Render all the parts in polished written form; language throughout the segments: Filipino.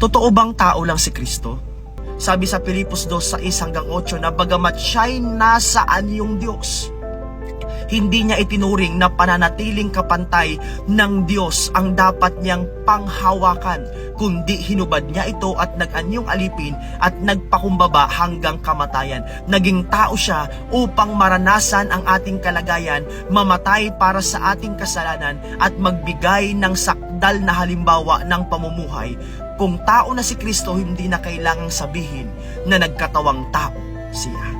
Totoo bang tao lang si Kristo? Sabi sa Filipos 2:6-8 na bagamat siya'y nasa anyong Diyos, hindi niya itinuring na pananatiling kapantay ng Diyos ang dapat niyang panghawakan, kundi hinubad niya ito at nag-anyong alipin at nagpakumbaba hanggang kamatayan. Naging tao siya upang maranasan ang ating kalagayan, mamatay para sa ating kasalanan at magbigay ng sakdal na halimbawa ng pamumuhay. Kung tao na si Kristo, hindi na kailangang sabihin na nagkatawang tao siya.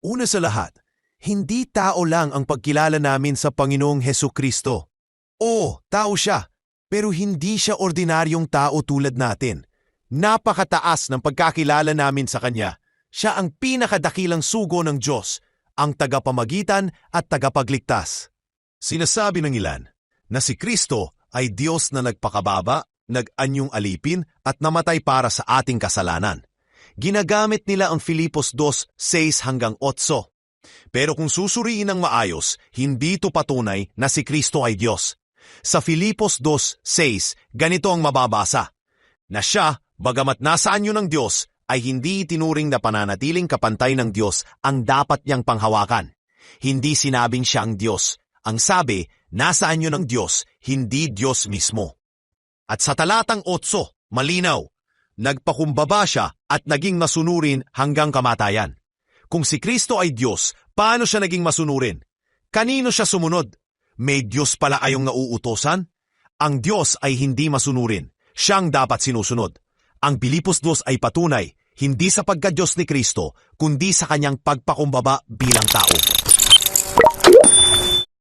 Una sa lahat, hindi tao lang ang pagkilala namin sa Panginoong Hesukristo. Oo, tao siya, pero hindi siya ordinaryong tao tulad natin. Napakataas ng pagkakilala namin sa Kanya. Siya ang pinakadakilang sugo ng Diyos, ang tagapamagitan at tagapagligtas. Sinasabi ng ilan na si Kristo ay Diyos na nagpakababa, nag-anyong alipin at namatay para sa ating kasalanan. Ginagamit nila ang Filipos 2:6-8. Pero kung susuriin ng maayos, hindi ito patunay na si Kristo ay Diyos. Sa Filipos 2:6, ganito ang mababasa, na siya, bagamat nasa anyo ng Diyos, ay hindi itinuring na pananatiling kapantay ng Diyos ang dapat niyang panghawakan. Hindi sinabing siya ang Diyos. Ang sabi, nasa anyo ng Diyos, hindi Diyos mismo. At sa talatang 8, malinaw, nagpakumbaba siya at naging masunurin hanggang kamatayan. Kung si Kristo ay Diyos, paano siya naging masunurin? Kanino siya sumunod? May Diyos pala ayong nauutosan? Ang Diyos ay hindi masunurin. Siyang dapat sinusunod. Ang Filipos 2 ay patunay, hindi sa pagka-Diyos ni Kristo, kundi sa kanyang pagpakumbaba bilang tao.